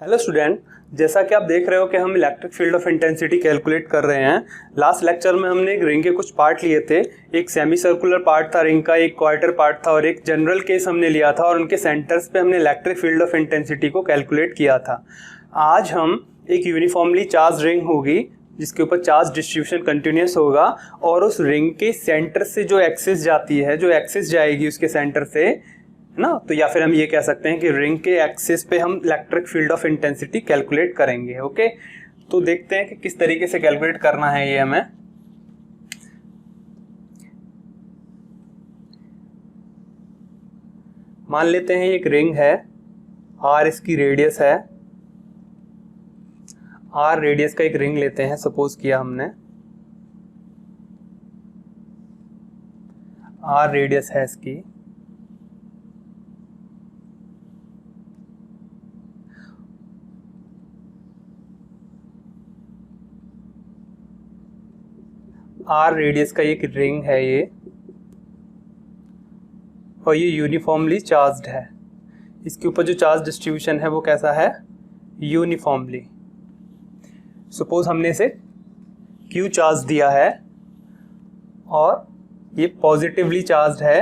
Hello student, जैसा कि आप देख रहे हो कि हम electric field of intensity calculate कर रहे हैं। लास्ट लेक्चर में हमने एक रिंग के कुछ पार्ट लिए थे। एक सेमी सर्कुलर पार्ट था रिंग का, एक क्वार्टर पार्ट था और एक जनरल केस हमने लिया था और उनके सेंटर्स पे हमने इलेक्ट्रिक फील्ड ऑफ इंटेंसिटी को कैलकुलेट किया था। आज हम एक यूनिफॉर्मली चार्ज रिंग होगी जिसके ऊपर चार्ज डिस्ट्रीब्यूशन कंटिन्यूस होगा और उस रिंग के सेंटर से जो एक्सिस जाती है, जो एक्सिस जाएगी उसके सेंटर से ना, तो या फिर हम ये कह सकते हैं कि रिंग के एक्सिस पे हम electric field of intensity calculate करेंगे। ओके, तो देखते हैं कि किस तरीके से कैलकुलेट करना है ये हमें। मान लेते हैं एक रिंग है, आर इसकी रेडियस है, आर रेडियस का एक रिंग लेते हैं, सपोज किया हमने आर रेडियस है इसकी। आर रेडियस का एक रिंग है ये और ये यूनिफॉर्मली चार्ज्ड है। इसके ऊपर जो चार्ज डिस्ट्रीब्यूशन है वो कैसा है? यूनिफॉर्मली। सपोज हमने इसे Q चार्ज दिया है और ये पॉजिटिवली चार्ज्ड है,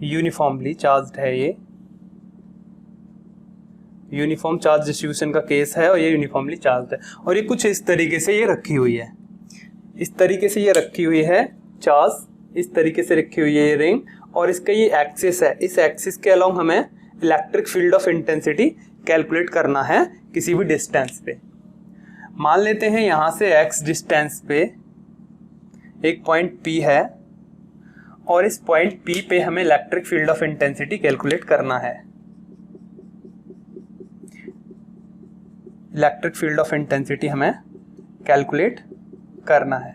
यूनिफॉर्मली चार्ज्ड है। ये यूनिफॉर्म चार्ज डिस्ट्रीब्यूशन का केस है और ये यूनिफॉर्मली चार्ज्ड है और ये कुछ इस तरीके से ये रखी हुई है। इस तरीके से ये रखी हुई है चार्ज, इस तरीके से रखी हुई है ये रिंग और इसका ये एक्सिस है। इस एक्सिस के अलोंग हमें electric field of intensity calculate करना है किसी भी डिस्टेंस पे। मान लेते हैं यहाँ से x डिस्टेंस पे एक पॉइंट P है और इस पॉइंट P पे हमें electric field of intensity calculate करना है। इलेक्ट्रिक फील्ड ऑफ इंटेंसिटी हमें कैलकुलेट करना है।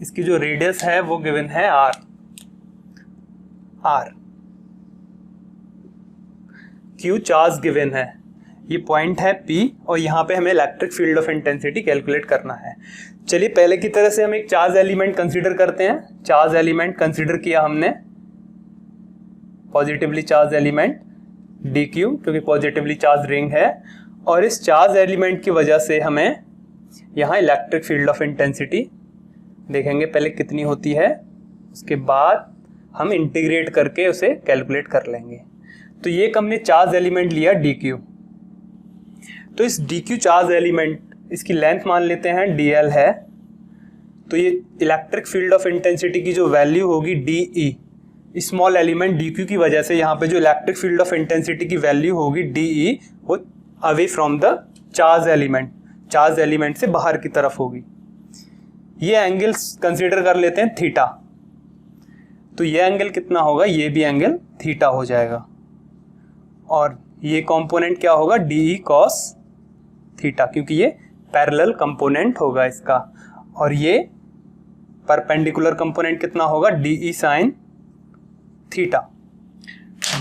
इसकी जो रेडियस है वो गिवन है r। Q चार्ज गिवन है, ये पॉइंट है P और यहाँ पे हमें electric field of intensity calculate करना है। चलिए पहले की तरह से हम एक चार्ज एलिमेंट कंसीडर करते हैं। चार्ज एलिमेंट कंसीडर किया हमने, पॉजिटिवली चार्ज एलिमेंट dq, क्योंकि पॉजिटिवली चार्ज रिंग है और इस चार्ज एलिमेंट की वजह से हमें यहाँ इलेक्ट्रिक फील्ड ऑफ इंटेंसिटी देखेंगे पहले कितनी होती है, उसके बाद हम इंटीग्रेट करके उसे कैलकुलेट कर लेंगे। तो ये हमने चार्ज एलिमेंट लिया dq। तो इस dq चार्ज एलिमेंट, इसकी लेंथ मान लेते हैं dl है। तो ये इलेक्ट्रिक फील्ड ऑफ इंटेंसिटी की जो वैल्यू होगी de, स्मॉल एलिमेंट dq की वजह से यहाँ पे जो इलेक्ट्रिक फील्ड ऑफ इंटेंसिटी की वैल्यू होगी de, वो away from the charge element, charge element से बाहर की तरफ होगी। ये एंगल कंसीडर कर लेते हैं थीटा। तो ये एंगल कितना होगा? ये भी एंगल थीटा हो जाएगा और ये कंपोनेंट क्या होगा? डी कॉस थीटा, क्योंकि ये पैरेलल कंपोनेंट होगा इसका। और ये परपेंडिकुलर कंपोनेंट कितना होगा? D sine theta,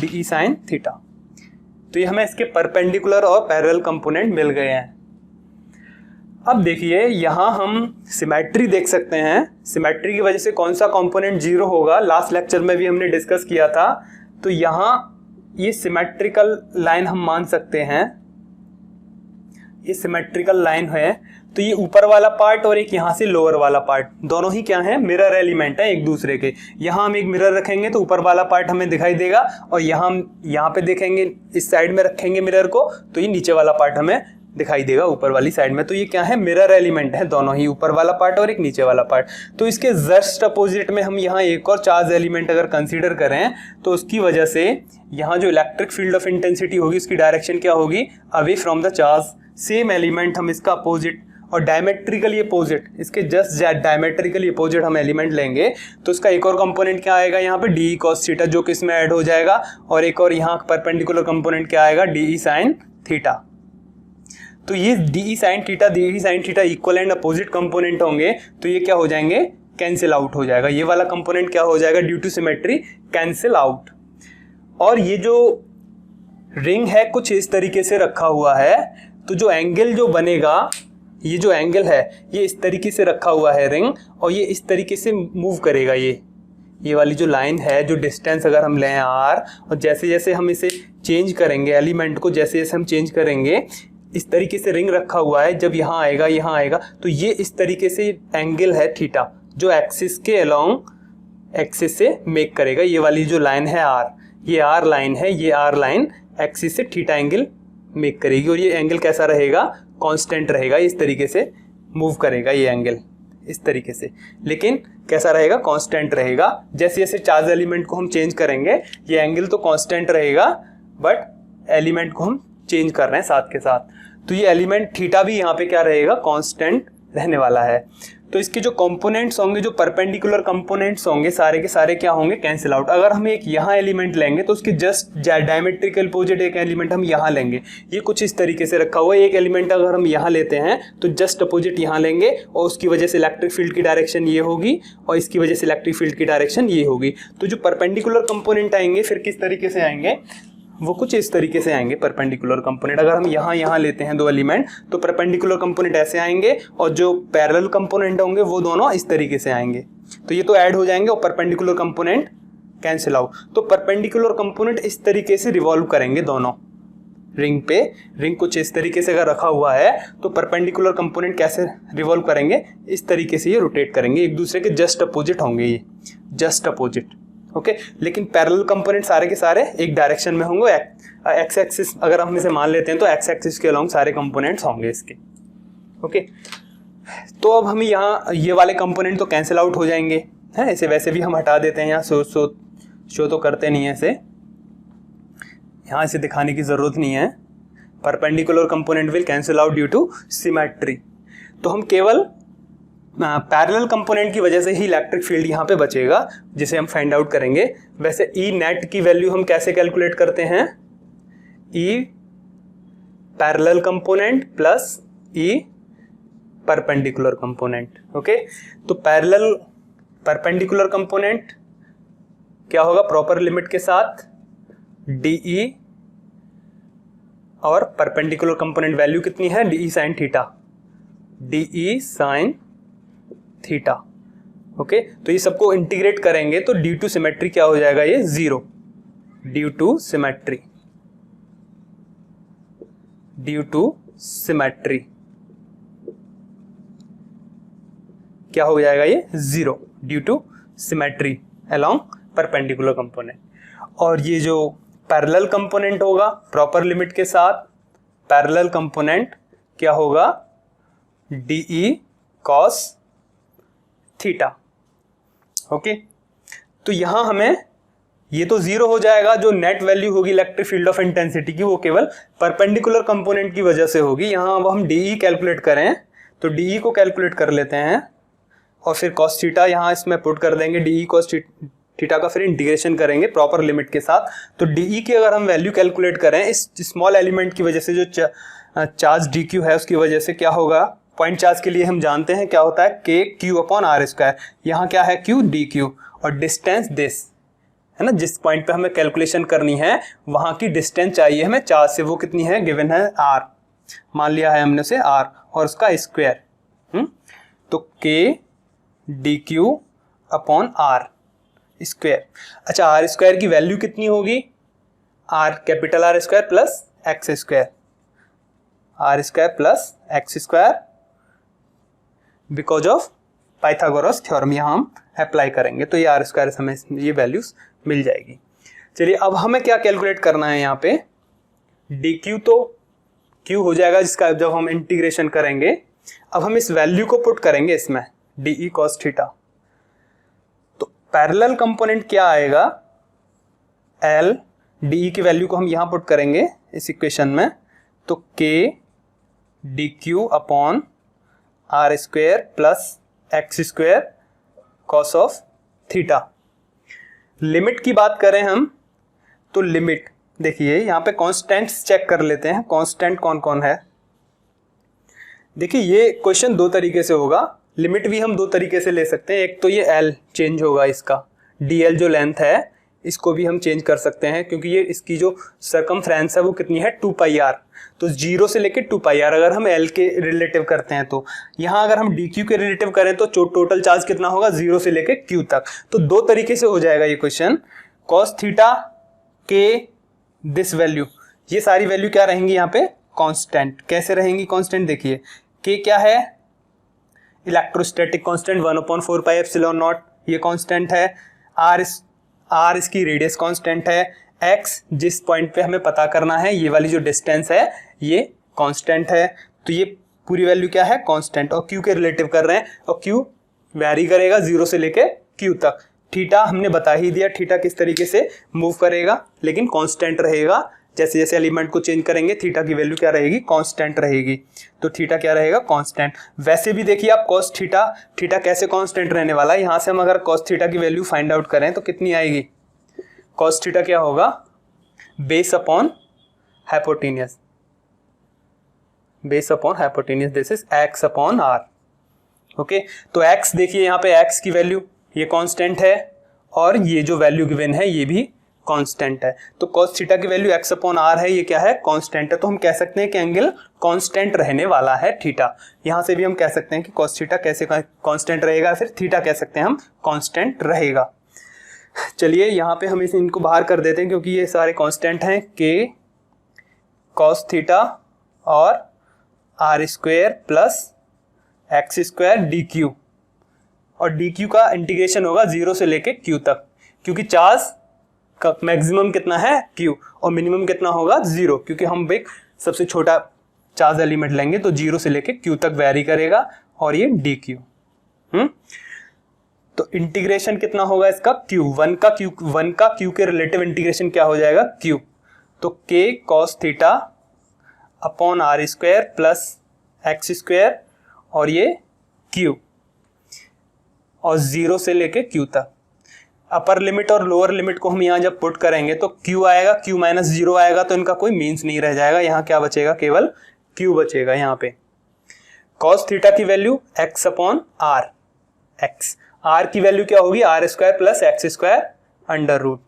D sine theta. तो ये हमें इसके परपेंडिकुलर और पैरेलल कंपोनेंट मिल गए हैं। अब देखिए यहाँ हम सिमेट्री देख सकते हैं। सिमेट्री की वजह से कौन सा कंपोनेंट जीरो होगा, लास्ट लेक्चर में भी हमने डिस्कस किया था। तो यहाँ ये सिमेट्रिकल लाइन हम मान सकते हैं, ये सिमेट्रिकल लाइन है। तो ये ऊपर वाला पार्ट और एक यहाँ से लोअर वाला पार्ट, दोनों ही क्या है? मिरर एलिमेंट है एक दूसरे के। यहाँ हम एक मिरर रखेंगे तो ऊपर वाला पार्ट हमें दिखाई देगा और यहाँ पे देखेंगे, इस साइड में रखेंगे मिरर को तो ये नीचे वाला पार्ट हमें दिखाई देगा ऊपर वाली साइड में। तो ये क्या है? मिरर एलिमेंट है, दोनों ही, ऊपर वाला पार्ट और एक नीचे वाला पार्ट। तो इसके जस्ट अपोजिट में हम यहाँ एक और चार्ज एलिमेंट अगर कंसीडर करें तो उसकी वजह से यहाँ जो इलेक्ट्रिक फील्ड ऑफ इंटेंसिटी होगी उसकी डायरेक्शन क्या होगी? Away from the charge. Same element हम इसका अपोजिट और डायमेट्रिकली अपोजिट, इसके जस्ट डायमेट्रिकली अपोजिट हम एलिमेंट लेंगे तो उसका एक और कंपोनेंट क्या आएगा यहाँ पे? डी कॉस थीटा, जो कि इसमें ऐड हो जाएगा। और एक और यहाँ परपेंडिकुलर कंपोनेंट क्या आएगा? D sine theta. तो ये D sine theta equal and opposite component होंगे तो ये क्या हो जाएंगे? कैंसिल आउट हो जाएगा। ये वाला कंपोनेंट क्या हो जाएगा? Due to symmetry cancel out. और ये जो रिंग है कुछ इस तरीके से रखा हुआ है, तो जो एंगल जो बनेगा, ये जो एंगल है ये इस तरीके से रखा हुआ है रिंग और ये इस तरीके से मूव करेगा। ये ये वाली जो लाइन है, जो डिस्टेंस अगर हम लें r, और जैसे जैसे हम इसे चेंज करेंगे, एलिमेंट को जैसे जैसे हम चेंज करेंगे, इस तरीके से रिंग रखा हुआ है, जब यहाँ आएगा तो ये इस तरीके से एंगल है थीटा, जो एक्सिस के अलोंग एक्सिस से मेक करेगा। ये वाली जो लाइन है r, ये r लाइन है, ये r लाइन एक्सिस से थीटा एंगल मेक करेगी, और ये एंगल कैसा रहेगा, कांस्टेंट रहेगा, इस तरीके से मूव करेगा ये एंगल इस तरीके से, लेकिन कैसा रहेगा, कांस्टेंट रहेगा। जैसे जैसे चार्ज एलिमेंट को हम चेंज करेंगे, ये एंगल तो कांस्टेंट रहेगा, बट एलिमेंट को हम चेंज कर रहे हैं साथ के साथ, तो ये एलिमेंट थीटा भी यहाँ पे क्या रहेगा, कांस्टेंट रहने वाला है। तो इसके जो कंपोनेंट्स होंगे, जो परपेंडिकुलर कंपोनेंट्स होंगे, सारे के सारे क्या होंगे, कैंसिल आउट। अगर हम एक यहाँ एलिमेंट लेंगे तो उसके जस्ट डायमेट्रिकल अपोजिट एक एलिमेंट हम यहाँ लेंगे। ये कुछ इस तरीके से रखा हुआ है, एक एलिमेंट अगर हम यहाँ लेते हैं तो जस्ट अपोजिट यहाँ लेंगे, और उसकी वजह से इलेक्ट्रिक फील्ड की डायरेक्शन ये होगी, और इसकी वजह से इलेक्ट्रिक फील्ड की डायरेक्शन ये होगी। तो जो परपेंडिकुलर कंपोनेंट आएंगे फिर किस तरीके से आएंगे, वो कुछ इस तरीके से आएंगे परपेंडिकुलर कंपोनेंट। अगर हम यहाँ लेते हैं दो एलिमेंट, तो परपेंडिकुलर कंपोनेंट ऐसे आएंगे, और जो पैरेलल कंपोनेंट होंगे वो दोनों इस तरीके से आएंगे। तो ये तो ऐड हो जाएंगे और परपेंडिकुलर कंपोनेंट कैंसिल आउट। तो परपेंडिकुलर कंपोनेंट इस तरीके से रिवॉल्व करेंगे दोनों रिंग पे। रिंग कुछ इस तरीके से अगर रखा हुआ है तो परपेंडिकुलर कंपोनेंट कैसे रिवॉल्व करेंगे, इस तरीके से ये रोटेट करेंगे, एक दूसरे के जस्ट अपोजिट होंगे, ये जस्ट अपोजिट, ओके। लेकिन पैरेलल कंपोनेंट सारे के सारे एक डायरेक्शन में होंगे। एक्स एक्सिस अगर हम इसे मान लेते हैं तो एक्स एक्सिस के अलोंग सारे कंपोनेंट्स होंगे इसके, ओके। तो अब हम यहाँ ये वाले कंपोनेंट तो कैंसिल आउट हो जाएंगे, है इसे वैसे भी हम हटा देते हैं, यहाँ शो तो करते नहीं है इसे, यहाँ इसे दिखाने की जरूरत नहीं है। Perpendicular component will cancel out due to symmetry. तो हम केवल पैरेलल कंपोनेंट की वजह से ही इलेक्ट्रिक फील्ड यहाँ पे बचेगा, जिसे हम फाइंड आउट करेंगे। वैसे ई नेट की वैल्यू हम कैसे कैलकुलेट करते हैं, E parallel component plus E perpendicular component, okay. तो परपेंडिकुलर कंपोनेंट क्या होगा, प्रॉपर लिमिट के साथ डीई, और परपेंडिकुलर कंपोनेंट वैल्यू कितनी है, d E sine theta, d E sine theta, okay. तो ये सबको इंटीग्रेट करेंगे तो ड्यू टू सिमेट्री क्या हो जाएगा, ये 0, due to symmetry, due to symmetry क्या हो जाएगा, ये 0 due to symmetry along perpendicular component. और ये जो पैरेलल कंपोनेंट होगा प्रॉपर लिमिट के साथ, पैरेलल कंपोनेंट क्या होगा, डीई कॉस थीटा, ओके। तो यहां हमें ये तो 0 हो जाएगा, जो नेट वैल्यू होगी इलेक्ट्रिक फील्ड ऑफ इंटेंसिटी की वो केवल परपेंडिकुलर कंपोनेंट की वजह से होगी। यहां अब हम डीई कैलकुलेट करें तो डीई को कैलकुलेट कर लेते हैं, और फिर कॉस थीटा यहाँ इसमें पुट कर देंगे, डीई कॉस थीटा का फिर इंटीग्रेशन करेंगे प्रॉपर लिमिट के साथ। तो डीई की अगर हम वैल्यू कैलकुलेट करें इस स्मॉल एलिमेंट की वजह से, जो चार्ज डी क्यू है उसकी वजह से क्या होगा, पॉइंट चार्ज के लिए हम जानते हैं क्या होता है, k q upon r square. यहाँ क्या है, क्यू डी क्यू, और डिस्टेंस दिस है ना, जिस पॉइंट पे हमें कैलकुलेशन करनी है वहां की डिस्टेंस चाहिए हमें चार्ज से, वो कितनी है, गिवन है आर, मान लिया है हमने उसे आर, और उसका स्क्वायर, तो k d q upon r square. अच्छा, आर स्क्वायर की वैल्यू कितनी होगी, r capital r square plus x square, r square plus x square, because of Pythagoras theorem यहाँ हम अप्लाई करेंगे, तो ये आर स्क्वायर हमें ये वैल्यूज मिल जाएगी। चलिए अब हमें क्या कैलकुलेट करना है, यहाँ पे डी क्यू तो क्यू हो जाएगा जिसका जब हम इंटीग्रेशन करेंगे। अब हम इस वैल्यू को पुट करेंगे इसमें, डीई कॉस थीटा। तो पैरेलल कंपोनेंट क्या आएगा, एल, डीई की वैल्यू को हम यहाँ पुट करेंगे इस इक्वेशन में, तो k d q upon r square plus x square cos of theta. Limit की बात करें हम तो लिमिट देखिए, यहाँ पे कांस्टेंट्स चेक कर लेते हैं, कांस्टेंट कौन कौन है। देखिए ये क्वेश्चन दो तरीके से होगा, लिमिट भी हम दो तरीके से ले सकते हैं। एक तो ये एल चेंज होगा इसका, डी एल जो लेंथ है इसको भी हम चेंज कर सकते हैं, क्योंकि ये इसकी जो सर्कमफ्रेंस है वो कितनी है 2πr, तो 0 से लेके 2πr अगर हम L के रिलेटिव करते हैं, तो यहाँ अगर हम dq के रिलेटिव करें तो टोटल चार्ज कितना होगा 0 से लेके q तक। तो दो तरीके से हो जाएगा ये क्वेश्चन, cos थीटा के दिस वैल्यू, ये सारी वैल्यू क्या रहेंगी यहाँ पे कांस्टेंट। कैसे रहेंगी कांस्टेंट, देखिए k क्या है इलेक्ट्रोस्टैटिक कांस्टेंट 1/4πε0, ये कांस्टेंट है। r इसकी रेडियस कांस्टेंट है। x जिस पॉइंट पे हमें पता करना है, ये वाली जो डिस्टेंस है ये कांस्टेंट है, तो ये पूरी वैल्यू क्या है कांस्टेंट। और q के रिलेटिव कर रहे हैं, और q वैरी करेगा 0 से लेके q तक। थीटा हमने बता ही दिया थीटा किस तरीके से मूव करेगा, लेकिन कांस्टेंट रहेगा। जैसे जैसे एलिमेंट को चेंज करेंगे थीटा की वैल्यू क्या रहेगी कांस्टेंट रहेगी, तो थीटा क्या रहेगा कांस्टेंट। वैसे भी देखिए आप cos थीटा कैसे कांस्टेंट रहने वाला है, यहाँ से हम अगर cos थीटा की वैल्यू फाइंड आउट करें तो कितनी आएगी, cos थीटा क्या होगा base upon hypotenuse, this is x upon r। Okay, तो x देखिए यहाँ पे x की वैल्यू ये कांस्टेंट है, और ये जो वैल्यू गिवन है ये भी कांस्टेंट है। तो cos थीटा की वैल्यू x अपॉन r है, ये क्या है कांस्टेंट है, तो हम कह सकते हैं कि एंगल कांस्टेंट रहने वाला है थीटा। यहाँ से भी हम कह सकते हैं कि cos थीटा कैसे कांस्टेंट रहेगा, फिर थीटा कह सकते हैं हम कांस्टेंट रहेगा। चलिए यहाँ पे हम इनको बाहर कर देते हैं, क्योंकि ये सारे कांस्टेंट हैं, k cos थीटा और r square plus x square dq, और dq का इंटीग्रेशन होगा 0 से लेके q तक, क्योंकि चार्ज का मैक्सिमम कितना है q और मिनिमम कितना होगा 0, क्योंकि हम एक सबसे छोटा चार्ज एलिमेंट लेंगे तो 0 से लेके q तक वेरी करेगा, और ये dq। तो इंटीग्रेशन कितना होगा इसका q, 1 का q के रिलेटिव इंटीग्रेशन क्या हो जाएगा q, तो k cos theta upon r square plus x square और ये q, और 0 से लेके q तक। अपर लिमिट और लोअर लिमिट को हम यहाँ जब पुट करेंगे तो q आएगा, q माइनस 0 आएगा, तो इनका कोई मीन्स नहीं रह जाएगा। यहाँ क्या बचेगा, केवल q बचेगा। यहाँ पे cos थीटा की value x upon r, r की वैल्यू क्या होगी r square plus x square under root.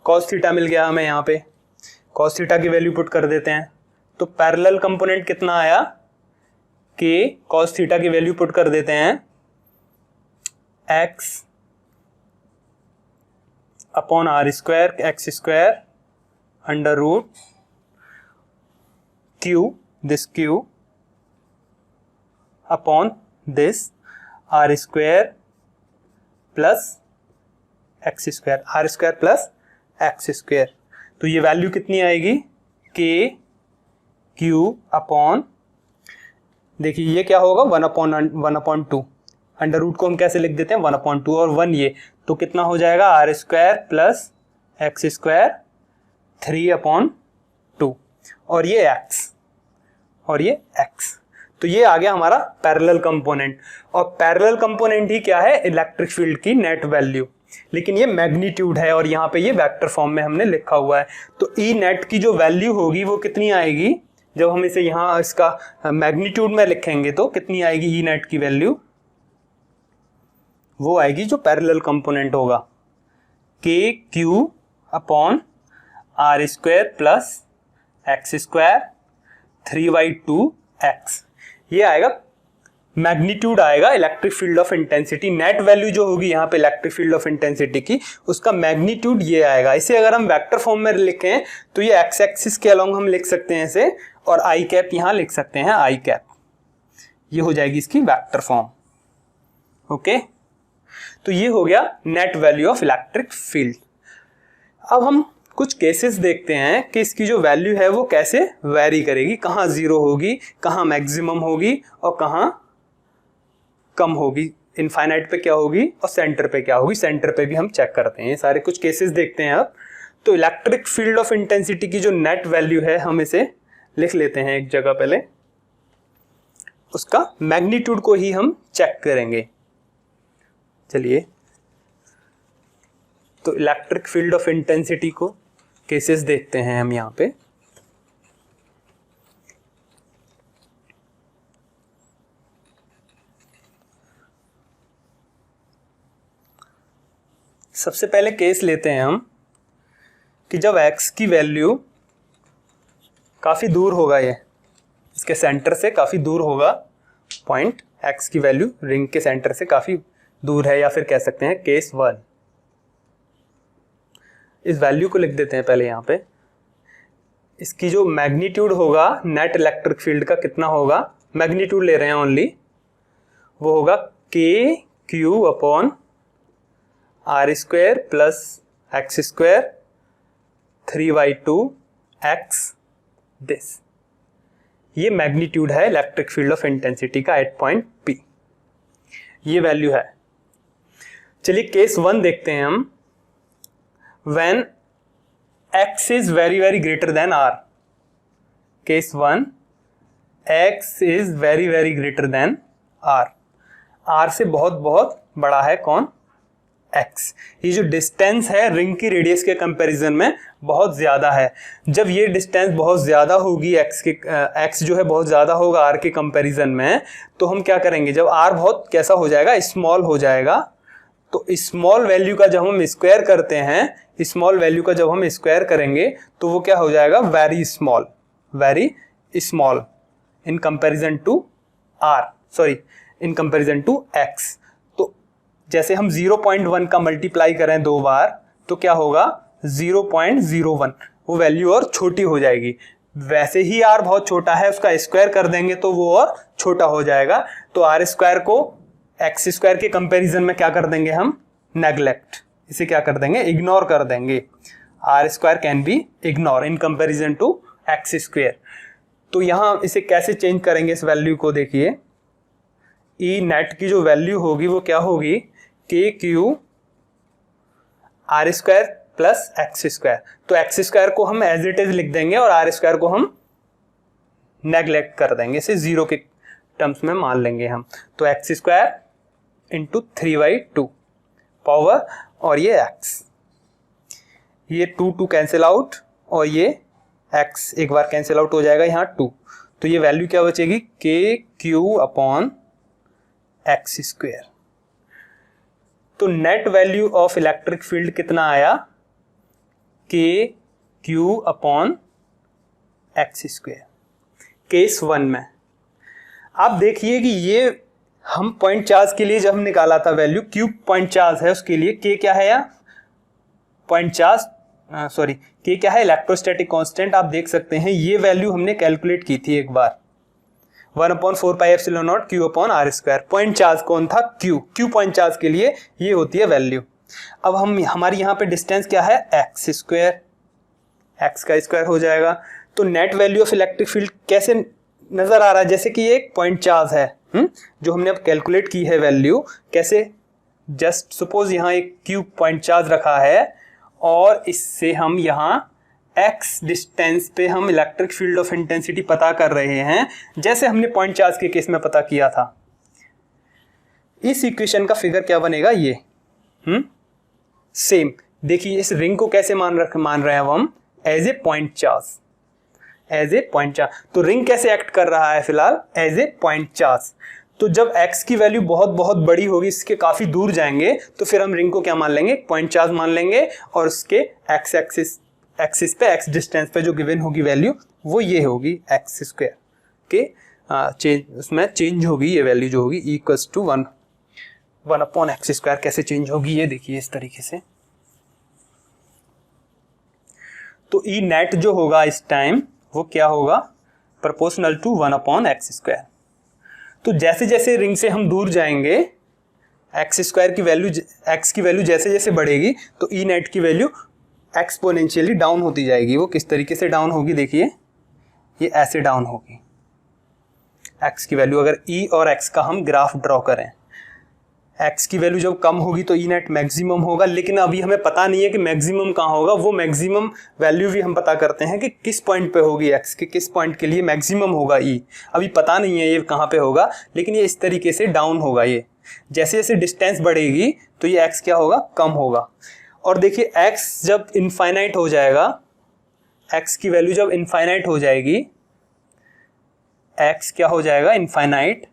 cos theta मिल गया हमें, यहाँ पे cos थीटा की वैल्यू पुट कर देते हैं, तो पैरेलल कंपोनेंट कितना आया k cos थीटा की वैल्यू पुट कर देते हैं x upon r square x square under root q, this q upon this r square plus x square, r square plus x square. तो ये वैल्यू कितनी आएगी k q अपॉन, देखिए ये क्या होगा 1/2, अंडर रूट को हम कैसे लिख देते हैं 1/2 और 1 ये, तो कितना हो जाएगा r square plus x square 3/2, और ये x और ये x। तो ये आ गया हमारा पैरेलल कंपोनेंट, और पैरेलल कंपोनेंट ही क्या है इलेक्ट्रिक फील्ड की नेट वैल्यू, लेकिन ये मैग्नीट्यूड है और यहाँ पे ये वेक्टर फॉर्म में हमने लिखा हुआ है। तो ई नेट की जो वैल्यू होगी वो कितनी आएगी, जब हम इसे यहाँ इसका मैग्नीट्यूड में लिखेंगे तो कितनी आएगी ई नेट की वैल्यू, वो आएगी जो पैरेलल कंपोनेंट होगा k q upon r square plus x square 3/2x, ये आएगा मैग्नीट्यूड आएगा electric field of intensity. Net value जो होगी यहाँ पे इलेक्ट्रिक फील्ड ऑफ इंटेंसिटी की, उसका मैग्नीट्यूड ये आएगा। इसे अगर हम वेक्टर फॉर्म में लिखें तो ये एक्स एक्सिस के अलोंग हम लिख सकते हैं इसे, और आई कैप यहाँ लिख सकते हैं आई कैप, ये हो जाएगी इसकी वेक्टर फॉर्म। ओके, तो ये हो गया net value of electric field. अब हम कुछ केसेस देखते हैं कि इसकी जो वैल्यू है वो कैसे वेरी करेगी, कहाँ जीरो होगी, कहाँ मैक्सिमम होगी और कहाँ कम होगी, इनफाइनाइट पे क्या होगी और सेंटर पे क्या होगी। सेंटर पे भी हम चेक करते हैं, ये सारे कुछ केसेस देखते हैं। अब तो इलेक्ट्रिक फील्ड ऑफ इंटेंसिटी की जो नेट वैल्यू है हम इसे लिख लेते हैं एक जगह, पहले उसका मैग्नीट्यूड को ही हम चेक करेंगे। चलिए, तो इलेक्ट्रिक फील्ड ऑफ इंटेंसिटी को केसेस देखते हैं हम यहाँ पे। सबसे पहले केस लेते हैं हम कि जब x की वैल्यू काफ़ी दूर होगा, ये इसके सेंटर से काफ़ी दूर होगा, पॉइंट x की वैल्यू रिंग के सेंटर से काफ़ी दूर है, या फिर कह सकते हैं केस 1। इस वैल्यू को लिख देते हैं पहले यहाँ पे। इसकी जो मैग्नीट्यूड होगा नेट इलेक्ट्रिक फील्ड का कितना होगा, मैग्नीट्यूड ले रहे हैं ओनली, वो होगा k q upon r square plus x square 3/2 x this. ये मैग्नीट्यूड है इलेक्ट्रिक फील्ड ऑफ इंटेंसिटी का एट पॉइंट P, ये वैल्यू है। चलिए केस 1 देखते हैं हम। When x is very very greater than r, case 1 x is very very greater than r से बहुत बहुत बड़ा है कौन, x। ये जो डिस्टेंस है रिंग की रेडियस के कंपैरिजन में बहुत ज़्यादा है। जब ये डिस्टेंस बहुत ज़्यादा होगी x जो है बहुत ज़्यादा होगा r के कंपैरिजन में, तो हम क्या करेंगे, जब r बहुत कैसा हो जाएगा, स्मॉल हो जाएगा, तो स्मॉल वैल्यू का जब हम स्क्वायर करते हैं, स्मॉल वैल्यू का जब हम स्क्वायर करेंगे तो वो क्या हो जाएगा, very small in comparison to in comparison to x। तो जैसे हम 0.1 का मल्टीप्लाई करें 2 बार तो क्या होगा 0.01, वो वैल्यू और छोटी हो जाएगी। वैसे ही r बहुत छोटा है, उसका स्क्वायर कर देंगे तो वो और छोटा हो जाएगा। तो r स्क्वायर को x स्क्वायर के कंपैरिजन में क्या कर देंगे हम, नेग्लेक्ट, इसे क्या कर देंगे, इग्नोर कर देंगे। r square can be ignore in comparison to x square. तो यहाँ इसे कैसे चेंज करेंगे इस वैल्यू को, देखिए ई नेट की जो वैल्यू होगी वो क्या होगी, के Q R square plus x square. तो एक्स स्क्वायर को हम एज इट इज लिख देंगे और आर स्क्वायर को हम नेग्लेक्ट कर देंगे, इसे 0 के टर्म्स में मान लेंगे हम। तो एक्स स्क्वायर इंटू 3/2 पावर, और ये एक्स, ये 2 कैंसिल आउट, और ये एक्स एक बार कैंसिल आउट हो जाएगा यहाँ 2। तो ये वैल्यू क्या बचेगी, के क्यू अपॉन एक्स स्क्वायर। तो net value of electric field कितना आया, के q upon x square case 1 में। आप देखिए कि ये हम पॉइंट चार्ज के लिए जब हम निकाला था वैल्यू, क्यूब पॉइंट चार्ज है उसके लिए, के क्या है यहाँ पॉइंट चार्ज, के क्या है, इलेक्ट्रोस्टैटिक कांस्टेंट। आप देख सकते हैं ये वैल्यू हमने कैलकुलेट की थी एक बार, 1/4πε0 q upon r square. Point charge कौन था, क्यू पॉइंट चार्ज के लिए ये होती है वैल्यू। अब हम हमारी यहाँ पे डिस्टेंस क्या है, एक्स स्क्वायर, एक्स का स्क्वायर हो जाएगा। तो net value of electric field कैसे नजर आ रहा है, जैसे कि ये एक पॉइंट चार्ज है जो हमने अब कैलकुलेट की है वैल्यू। कैसे, जस्ट सपोज यहाँ एक क्यूब पॉइंट चार्ज रखा है और इससे हम यहाँ x डिस्टेंस पे हम इलेक्ट्रिक फील्ड ऑफ इंटेंसिटी पता कर रहे हैं, जैसे हमने पॉइंट चार्ज के केस में पता किया था। इस इक्वेशन का फिगर क्या बनेगा, ये सेम। देखिए इस रिंग को कैसे मान रहे हैं हम, एज ए पॉइंट चार्ज, तो रिंग कैसे एक्ट कर रहा है फिलहाल, एज ए पॉइंट चार्ज। तो जब x की वैल्यू बहुत बहुत बड़ी होगी, इसके काफी दूर जाएंगे, तो फिर हम रिंग को क्या मान लेंगे, पॉइंट चार्ज मान लेंगे, और उसके x एक्सिस पे, x डिस्टेंस पे जो गिवन होगी वैल्यू वो ये होगी एक्स स्क्वायर के उसमें चेंज होगी ये वैल्यू जो होगी इक्वल्स टू 1/x स्क्वायर। कैसे चेंज होगी ये देखिए इस तरीके से। तो ई नेट जो होगा इस टाइम वो क्या होगा, प्रोपोर्शनल टू 1/x स्क्वायर। तो जैसे जैसे रिंग से हम दूर जाएंगे, एक्स स्क्वायर की वैल्यू, एक्स की वैल्यू जैसे जैसे बढ़ेगी तो ई नेट की वैल्यू एक्सपोनेंशियली डाउन होती जाएगी। वो किस तरीके से डाउन होगी, देखिए ये ऐसे डाउन होगी एक्स की वैल्यू। अगर ई और एक्स का हम ग्राफ ड्रॉ करें, एक्स की वैल्यू जब कम होगी तो ई नेट मैक्सिमम होगा, लेकिन अभी हमें पता नहीं है कि मैक्सिमम कहाँ होगा। वो मैक्सिमम वैल्यू भी हम पता करते हैं कि किस पॉइंट पे होगी, एक्स के किस पॉइंट के लिए मैक्सिमम होगा ई, अभी पता नहीं है ये कहाँ पे होगा, लेकिन ये इस तरीके से डाउन होगा। ये जैसे जैसे डिस्टेंस बढ़ेगी तो ये एक्स क्या होगा, कम होगा। और देखिए एक्स जब इनफाइनाइट हो जाएगा, एक्स की वैल्यू जब इनफाइनाइट हो जाएगी, एक्स क्या हो जाएगा, इनफाइनाइट,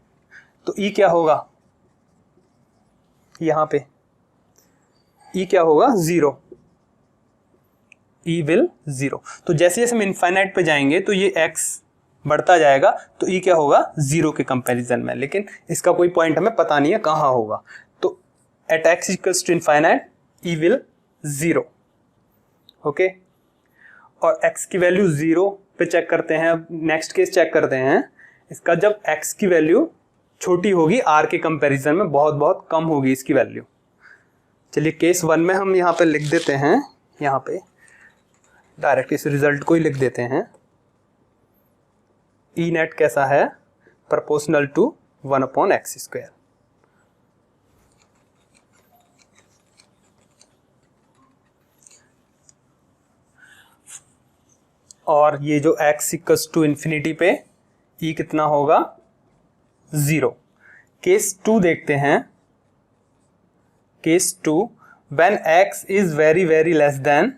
तो ई क्या होगा, यहाँ पे ई क्या होगा 0, ई विल 0। तो जैसे जैसे हम इनफाइनाइट पे जाएंगे तो ये x बढ़ता जाएगा, तो ई क्या होगा 0 के कंपैरिजन में, लेकिन इसका कोई पॉइंट हमें पता नहीं है कहाँ होगा। तो at x equals to infinite E will 0, okay. और x की वैल्यू 0 पे चेक करते हैं। अब नेक्स्ट केस चेक करते हैं इसका, जब x की वैल्यू छोटी होगी r के कंपैरिजन में, बहुत बहुत कम होगी इसकी वैल्यू। चलिए केस 1 में हम यहाँ पे लिख देते हैं, यहाँ पे डायरेक्ट इस रिजल्ट को ही लिख देते हैं। ई नेट कैसा है, प्रोपोर्शनल टू 1/x²। और ये जो x इक्वल्स टू इन्फिनिटी पे ई कितना होगा 0। केस 2 देखते हैं। Case 2, when x is very very less than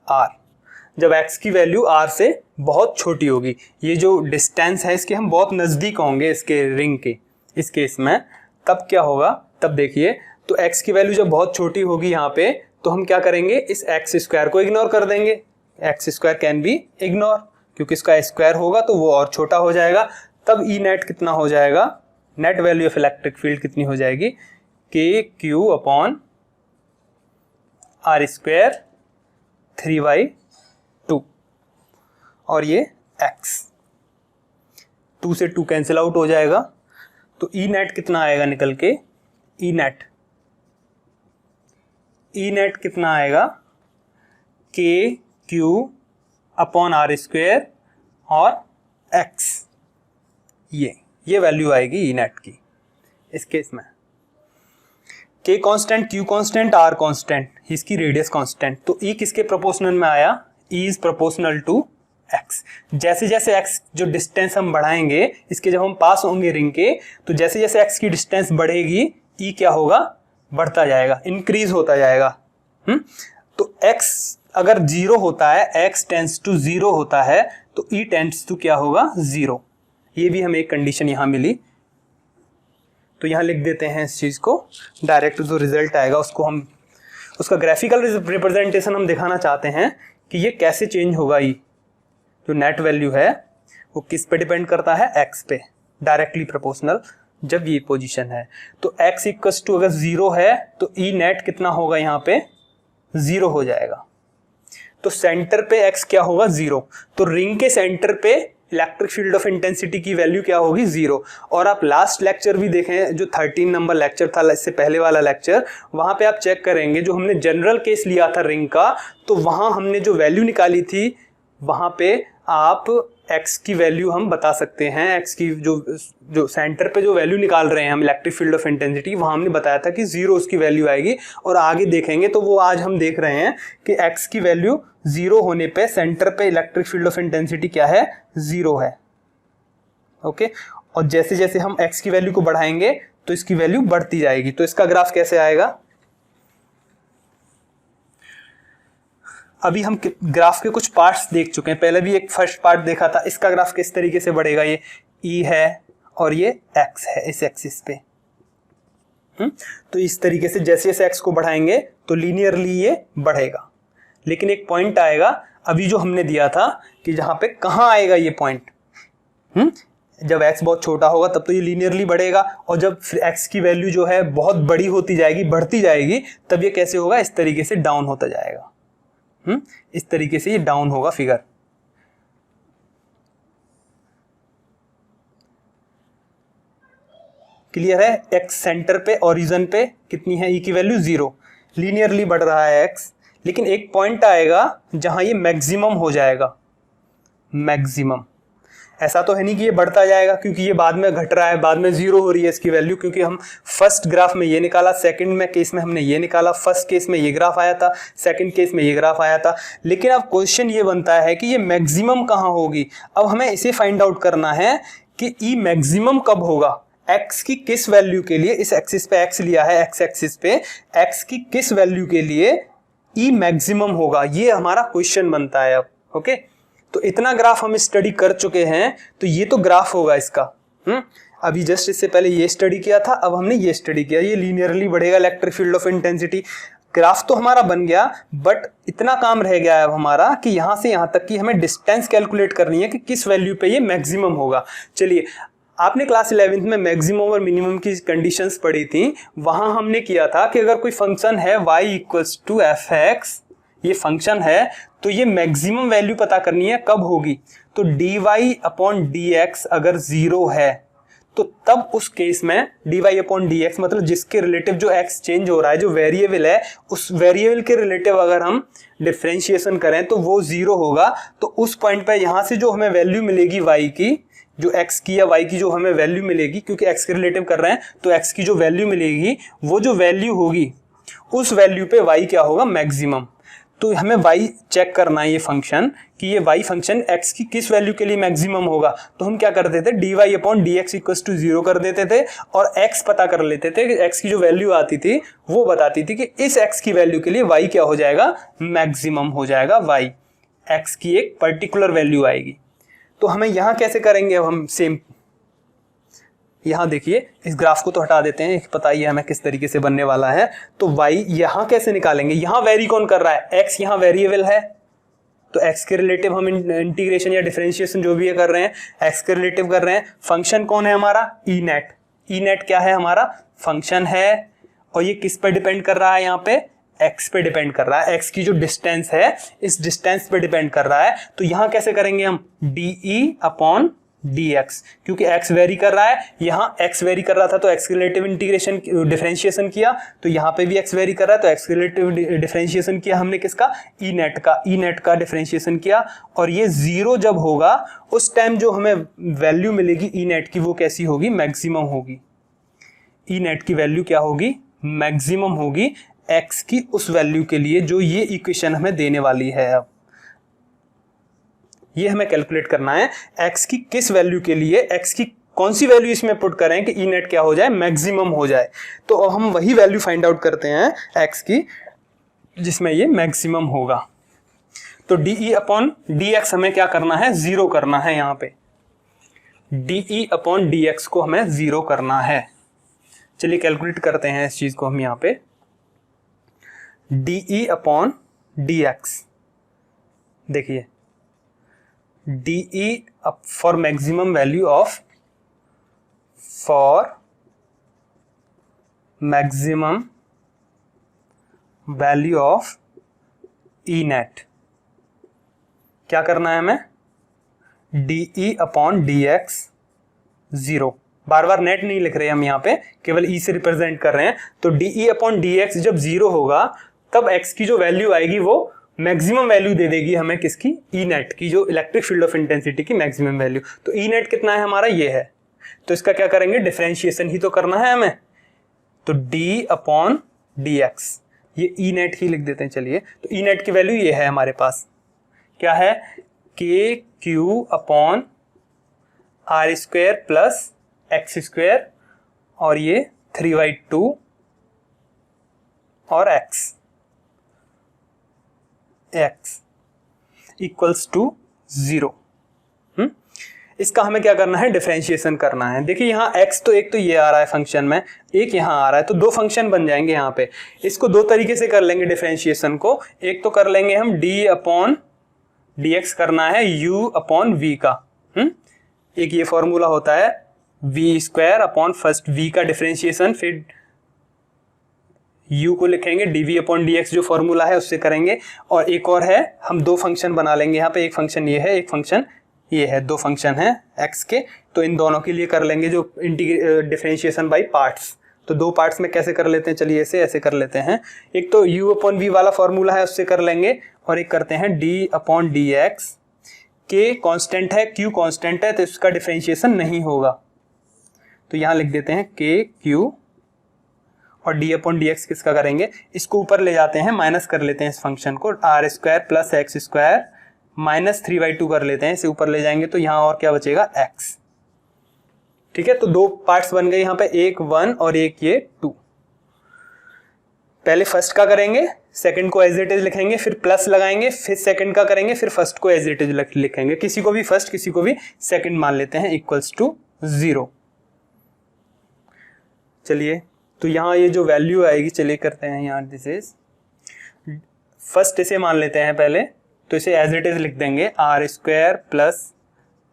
r, जब x की वैल्यू r से बहुत छोटी होगी, ये जो डिस्टेंस है इसके हम बहुत नज़दीक होंगे इसके रिंग के, इस केस में, तब क्या होगा, तब देखिए तो x की वैल्यू जब बहुत छोटी होगी यहाँ पे, तो हम क्या करेंगे, इस x² को इग्नोर कर देंगे। x² कैन बी इग्नोर, क्योंकि इसका स्क्वायर होगा तो वो और छोटा हो जाएगा। तब ई नेट कितना हो जाएगा, net value of electric field कितनी हो जाएगी, KQ/r² 3/2, और ये x 2 से 2 कैंसिल आउट हो जाएगा। तो ई नेट कितना आएगा निकल के, ई नेट कितना आएगा, KQ/r² और x, ये वैल्यू आएगी ई नेट की इस केस में। K constant, Q constant, R constant, इसकी रेडियस कांस्टेंट। तो E किसके प्रोपोर्शनल में आया, E is proportional to x। जैसे जैसे x जो डिस्टेंस हम बढ़ाएंगे इसके, जब हम पास होंगे रिंग के, तो जैसे जैसे x की डिस्टेंस बढ़ेगी E क्या होगा, बढ़ता जाएगा, इंक्रीज होता जाएगा। तो x अगर 0 होता है, x टेंड्स टू 0 होता है, तो E टेंड्स टू क्या होगा 0। ये भी हमें एक कंडीशन यहाँ मिली, तो यहाँ लिख देते हैं इस चीज़ को। डायरेक्ट जो रिजल्ट आएगा उसको हम, उसका ग्राफिकल रिप्रेजेंटेशन हम दिखाना चाहते हैं कि ये कैसे चेंज होगा। ये जो नेट वैल्यू है वो किस पे डिपेंड करता है, x पे, डायरेक्टली प्रोपोर्शनल जब ये पोजीशन है। तो x इक्वल्स टू अगर 0 है तो ई नेट कितना होगा, यहाँ पे 0 हो जाएगा। तो सेंटर पे x क्या होगा 0, तो रिंग के सेंटर पे इलेक्ट्रिक फील्ड ऑफ इंटेंसिटी की वैल्यू क्या होगी 0। और आप लास्ट लेक्चर भी देखें, जो 13 नंबर लेक्चर था, इससे पहले वाला लेक्चर, वहां पे आप चेक करेंगे जो हमने जनरल केस लिया था रिंग का, तो वहां हमने जो वैल्यू निकाली थी, वहां पे आप x की वैल्यू हम बता सकते हैं। x की जो सेंटर पे जो वैल्यू निकाल रहे हैं हम इलेक्ट्रिक फील्ड ऑफ इंटेंसिटी, वहां हमने बताया था कि 0 उसकी वैल्यू आएगी। और आगे देखेंगे तो वो आज हम देख रहे हैं कि x की वैल्यू 0 होने पे सेंटर पे इलेक्ट्रिक फील्ड ऑफ इंटेंसिटी क्या है, 0 है, ओके। और जैसे जैसे हम x की वैल्यू को बढ़ाएंगे तो इसकी वैल्यू बढ़ती जाएगी। तो इसका ग्राफ कैसे आएगा, अभी हम ग्राफ के कुछ पार्ट्स देख चुके हैं, पहले भी एक फर्स्ट पार्ट देखा था। इसका ग्राफ किस तरीके से बढ़ेगा, ये E है और ये x है इस एक्सिस पे। तो इस तरीके से जैसे जैसे x को बढ़ाएंगे तो लीनियरली ये बढ़ेगा। लेकिन एक पॉइंट आएगा अभी जो हमने दिया था कि जहां पे कहाँ आएगा ये पॉइंट, जब x बहुत छोटा होगा तब तो ये लीनियरली बढ़ेगा, और जब x की वैल्यू जो है बहुत बड़ी होती जाएगी, बढ़ती जाएगी, तब ये कैसे होगा, इस तरीके से डाउन होता जाएगा। इस तरीके से ये डाउन होगा फिगर। क्लियर है, x सेंटर पे ओरिजिन पे कितनी है, e की वैल्यू 0, लीनियरली बढ़ रहा है x। लेकिन एक पॉइंट आएगा जहां ये मैक्सिमम हो जाएगा, मैक्सिमम। ऐसा तो है नहीं कि ये बढ़ता जाएगा, क्योंकि ये बाद में घट रहा है, बाद में 0 हो रही है इसकी वैल्यू, क्योंकि हम फर्स्ट ग्राफ में ये निकाला, सेकंड में केस में हमने ये निकाला, फर्स्ट केस में ये ग्राफ आया था, सेकंड केस में ये ग्राफ आया था। लेकिन अब क्वेश्चन ये बनता है कि ये मैक्सिमम कहाँ होगी। अब हमें इसे फाइंड आउट करना है कि ई मैक्सिमम कब होगा, x की किस वैल्यू के लिए, इस एक्सिस पे x लिया है, x एक्सिस पे x की किस वैल्यू के लिए ई मैक्सिमम होगा, ये हमारा क्वेश्चन बनता है अब, ओके। तो इतना ग्राफ हम स्टडी कर चुके हैं, तो ये तो ग्राफ होगा इसका। अभी जस्ट इससे पहले ये स्टडी किया था, अब हमने ये स्टडी किया। ये लीनियरली बढ़ेगा electric field of intensity. Graph तो हमारा बन गया, बट इतना काम रह गया है अब हमारा कि यहाँ से यहाँ तक की हमें डिस्टेंस कैलकुलेट करनी है कि किस वैल्यू पे ये मैक्सिमम होगा। चलिए, आपने क्लास 11th में मैक्सिमम और मिनिमम की कंडीशंस पढ़ी थी। वहां हमने किया था कि अगर कोई फंक्शन है y equals to f x, ये फंक्शन है, तो ये मैक्सिमम वैल्यू पता करनी है कब होगी। तो dy अपॉन dx अगर 0 है तो तब उस केस में dy अपॉन dx मतलब जिसके रिलेटिव जो x चेंज हो रहा है, जो वेरिएबल है, उस वेरिएबल के रिलेटिव अगर हम डिफरेंशिएशन करें तो वो 0 होगा। तो उस पॉइंट पे यहाँ से जो हमें वैल्यू मिलेगी y की, जो x की या y की जो हमें वैल्यू मिलेगी, क्योंकि x के रिलेटिव कर रहे हैं तो x की जो वैल्यू मिलेगी, वो जो वैल्यू होगी उस वैल्यू पे y क्या होगा, मैक्सिमम। तो हमें y चेक करना है ये फंक्शन कि ये y फंक्शन x की किस वैल्यू के लिए मैक्सिमम होगा। तो हम क्या करते थे, dy upon dx equals to 0 कर देते थे और x पता कर लेते थे कि x की जो वैल्यू आती थी वो बताती थी कि इस x की वैल्यू के लिए y क्या हो जाएगा, मैक्सिमम हो जाएगा। y x की एक पर्टिकुलर वैल्यू आएगी। तो हमें यहाँ कैसे करेंगे, अब हम सेम यहाँ देखिए, इस ग्राफ को तो हटा देते हैं, पता ही है हमें किस तरीके से बनने वाला है। तो y यहाँ कैसे निकालेंगे, यहाँ वेरी कौन कर रहा है, x यहाँ वेरिएबल है, तो x के रिलेटिव हम इंटीग्रेशन या डिफरेंशिएशन जो भी है कर रहे हैं, x के रिलेटिव कर रहे हैं। फंक्शन कौन है हमारा, ई नेट। ई नेट क्या है, हमारा फंक्शन है, और ये किस पर डिपेंड कर रहा है, यहाँ पे x पे डिपेंड कर रहा है। x की जो डिस्टेंस है, इस डिस्टेंस पे डिपेंड कर रहा है। तो यहाँ कैसे करेंगे हम, डी अपॉन dx, क्योंकि x वेरी कर रहा है, यहाँ x वेरी कर रहा था तो x के रिलेटिव इंटीग्रेशन डिफरेंशिएशन किया, तो यहाँ पे भी x वेरी कर रहा है तो x के रिलेटिव डिफरेंशिएशन किया हमने, किसका, ई नेट का डिफरेंशिएशन किया। और ये 0 जब होगा उस टाइम जो हमें वैल्यू मिलेगी ई नेट की, वो कैसी होगी, मैक्सिमम होगी। ई नेट की वैल्यू क्या होगी, मैक्सिमम होगी x की उस वैल्यू के लिए जो ये इक्वेशन हमें देने वाली है। अब ये हमें कैलकुलेट करना है x की किस वैल्यू के लिए, x की कौन सी वैल्यू इसमें पुट करें कि ई नेट क्या हो जाए, मैक्सिमम हो जाए। तो हम वही वैल्यू फाइंड आउट करते हैं x की जिसमें ये मैक्सिमम होगा। तो डी अपॉन डी एक्स हमें क्या करना है, 0 करना है। यहाँ पे डी अपॉन डी एक्स को हमें 0 करना है। चलिए कैलकुलेट करते हैं इस चीज को हम। यहाँ पे डी अपॉन डी एक्स, देखिए D for maximum value of, for maximum value of E net, क्या करना है हमें, डी अपॉन डी एक्स 0। बार बार नेट नहीं लिख रहे हम यहाँ पे, केवल ई से रिप्रेजेंट कर रहे हैं। तो डी अपॉन डी एक्स जब 0 होगा तब x की जो वैल्यू आएगी वो मैक्सिमम वैल्यू दे देगी हमें, किसकी, ई नेट की, जो इलेक्ट्रिक फील्ड ऑफ इंटेंसिटी की मैक्सिमम वैल्यू। तो ई नेट कितना है हमारा, ये है। तो इसका क्या करेंगे, डिफरेंशिएशन ही तो करना है हमें। तो डी अपॉन डी एक्स, ये ई नेट ही लिख देते हैं। चलिए, तो ई नेट की वैल्यू ये है हमारे पास, क्या है, k q upon r square plus x square, और ये 3/2 और x इक्वल्स टू 0। इसका हमें क्या करना है, डिफरेंशिएशन करना है। देखिए यहाँ x तो एक तो ये आ रहा है फंक्शन में, एक यहाँ आ रहा है, तो 2 फंक्शन बन जाएंगे यहाँ पे। इसको 2 तरीके से कर लेंगे डिफरेंशिएशन को। एक तो कर लेंगे हम d अपॉन डी एक्स करना है u अपॉन v का। एक ये फॉर्मूला होता है v square upon first v का डिफरेंशिएशन, फिर u को लिखेंगे dv अपॉन dx, जो फॉर्मूला है उससे करेंगे। और एक और है, हम 2 फंक्शन बना लेंगे यहाँ पे, एक फंक्शन ये है, एक फंक्शन ये है, 2 फंक्शन है x के। तो इन दोनों के लिए कर लेंगे जो डिफरेंशिएशन बाय पार्ट्स। तो 2 पार्ट्स में कैसे कर लेते हैं, चलिए ऐसे कर लेते हैं। एक तो u अपॉन v वाला फॉर्मूला है उससे कर लेंगे, और एक करते हैं d अपॉन डी एक्स। के कॉन्स्टेंट है, q कॉन्स्टेंट है, तो इसका डिफरेंशिएशन नहीं होगा। तो यहाँ लिख देते हैं k q, और d अपॉन डी एक्स किसका करेंगे, इसको ऊपर ले जाते हैं, माइनस कर लेते हैं इस फंक्शन को, r square plus x square minus 3/2 कर लेते हैं, इसे ऊपर ले जाएंगे तो यहाँ और क्या बचेगा, x। ठीक है, तो 2 पार्ट्स बन गए यहाँ पे, एक 1 और एक ये 2। पहले फर्स्ट का करेंगे, सेकंड को एज इट इज लिखेंगे, फिर प्लस लगाएंगे, फिर सेकंड का करेंगे, फिर फर्स्ट को एज इट इज लिखेंगे। किसी को भी फर्स्ट किसी को भी सेकंड मान लेते हैं, इक्वल्स टू 0। चलिए तो यहाँ ये जो वैल्यू आएगी, चलिए करते हैं यहाँ, दिस इज फर्स्ट इसे मान लेते हैं पहले, तो इसे एज इट इज लिख देंगे r² plus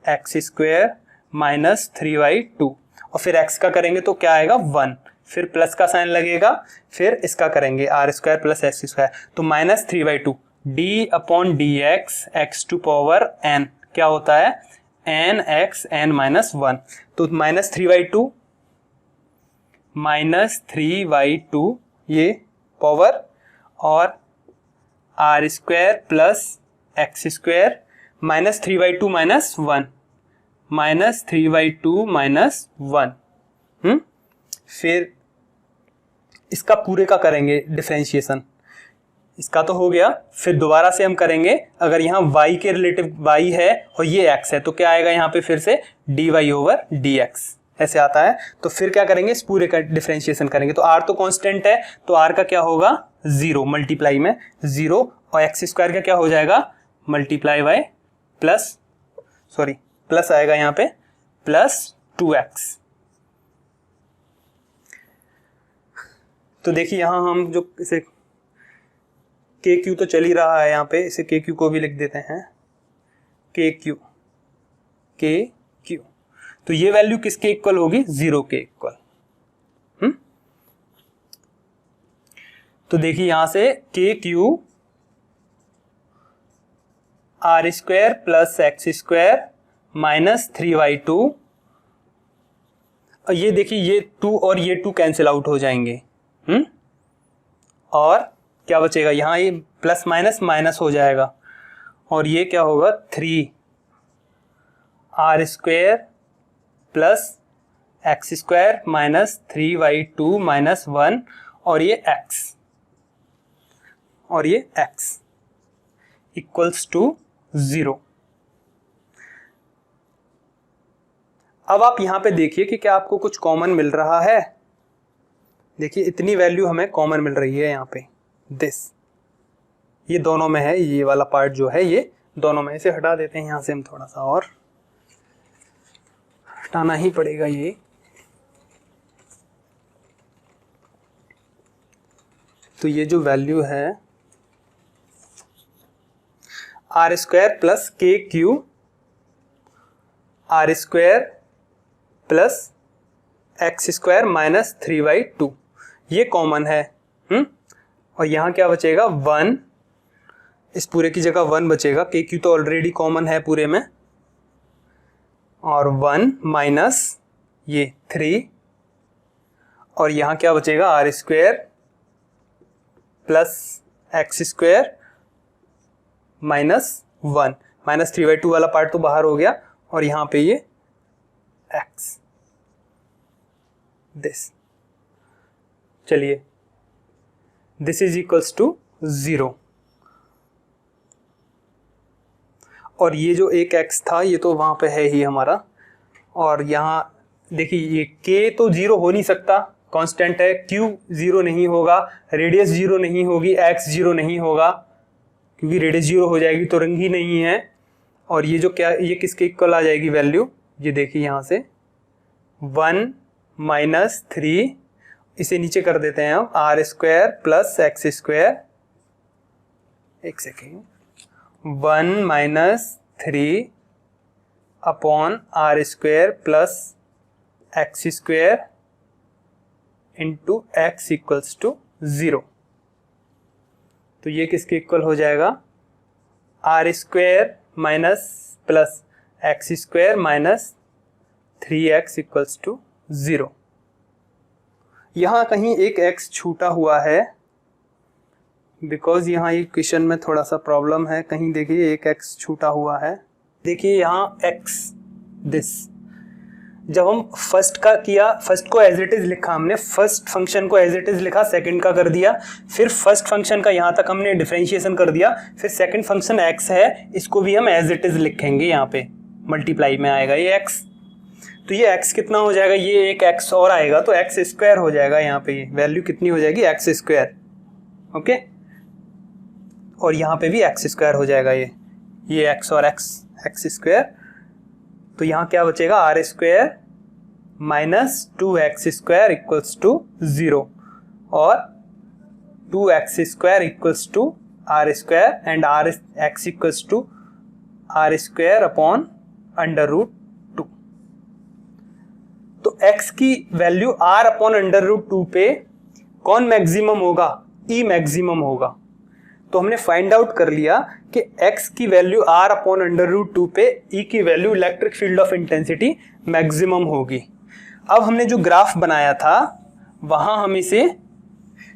x² minus 3y2, और फिर x का करेंगे तो क्या आएगा 1, फिर प्लस का साइन लगेगा, फिर इसका करेंगे r² प्लस x², तो minus 3y2 d upon d x x to power n क्या होता है n(x(n माइनस 1), तो माइनस 3y2 ये पावर, और r² plus x² minus 3y2 minus 1, minus 3y2 minus 1। फिर इसका पूरे का करेंगे डिफरेंशिएशन, इसका तो हो गया, फिर दोबारा से हम करेंगे, अगर यहाँ y के रिलेटिव y है और ये x है तो क्या आएगा यहाँ पे फिर से dy ओवर dx ऐसे आता है। तो फिर क्या करेंगे, इस पूरे का डिफरेंशिएशन करेंगे, तो r तो कांस्टेंट है तो r का क्या होगा 0 मल्टीप्लाई में 0, और x² का क्या हो जाएगा मल्टीप्लाई बाय प्लस आएगा यहाँ पे प्लस 2x। तो देखिए यहाँ हम जो इसे KQ तो चल ही रहा है यहाँ पे, इसे KQ को भी लिख देते हैं KQ, तो ये वैल्यू किसके इक्वल होगी 0 के इक्वल। तो देखिए यहां से KQ r² plus x² minus 3y2, और ये देखिए ये 2 और ये 2 कैंसिल आउट हो जाएंगे, और क्या बचेगा यहाँ, ये प्लस माइनस माइनस हो जाएगा, और ये क्या होगा 3r² plus x² minus 3y2 minus 1, और ये x इक्वल्स टू 0। अब आप यहां पे देखिए कि क्या आपको कुछ कॉमन मिल रहा है। देखिए इतनी वैल्यू हमें कॉमन मिल रही है यहाँ पे, दिस ये दोनों में है, ये वाला पार्ट जो है ये दोनों में, इसे हटा देते हैं यहाँ से हम, थोड़ा सा और हटाना ही पड़ेगा ये। तो ये जो वैल्यू है r² plus KQ r² plus x² minus 3y2 ये कॉमन है, और यहाँ क्या बचेगा 1, इस पूरे की जगह 1 बचेगा, KQ तो ऑलरेडी कॉमन है पूरे में, और 1 माइनस ये 3, और यहाँ क्या बचेगा r² plus x² minus 1, minus 3/2 वाला पार्ट तो बाहर हो गया, और यहाँ पे ये x दिस, चलिए दिस इज इक्वल्स टू 0, और ये जो एक x था ये तो वहाँ पे है ही हमारा, और यहाँ देखिए ये k तो 0 हो नहीं सकता, कांस्टेंट है, q 0 नहीं होगा, रेडियस 0 नहीं होगी, x 0 नहीं होगा, क्योंकि रेडियस 0 हो जाएगी तो रिंग ही नहीं है, और ये जो क्या ये किसके इक्वल आ जाएगी वैल्यू, ये देखिए यहाँ से 1 माइनस 3, इसे नीचे कर देते हैं हम r² प्लस x², एक second, 1 minus 3 upon r² plus x² into x equals to 0, तो ये किसके इक्वल हो जाएगा r² minus plus x² minus 3x equals to 0। यहाँ कहीं एक x छूटा हुआ है, बिकॉज यहाँ ये क्वेश्चन में थोड़ा सा प्रॉब्लम है, कहीं देखिए एक x छूटा हुआ है, देखिए यहाँ x दिस, जब हम फर्स्ट का किया, फर्स्ट को एज इट इज लिखा हमने, फर्स्ट फंक्शन को एज इट इज लिखा, सेकंड का कर दिया, फिर फर्स्ट फंक्शन का यहाँ तक हमने डिफरेंशिएशन कर दिया, फिर सेकंड फंक्शन x है, इसको भी हम एज इट इज लिखेंगे, यहाँ पे मल्टीप्लाई में आएगा ये x, तो ये x कितना हो जाएगा, ये एक x और आएगा तो x² हो जाएगा, यहाँ पे ये वैल्यू कितनी हो जाएगी x², ओके, और यहाँ पे भी x² हो जाएगा, ये x और x2, तो यहाँ क्या बचेगा r² minus 2x square equals to 0 और 2x square equals to r square and r x equals to r square upon under root 2। तो x की value r upon under root 2 पे कौन मैक्सिमम होगा? E मैक्सिमम होगा। तो हमने find out कर लिया कि x की value r upon under root 2 पे E की value electric field of intensity maximum होगी। अब हमने जो ग्राफ बनाया था वहां हम इसे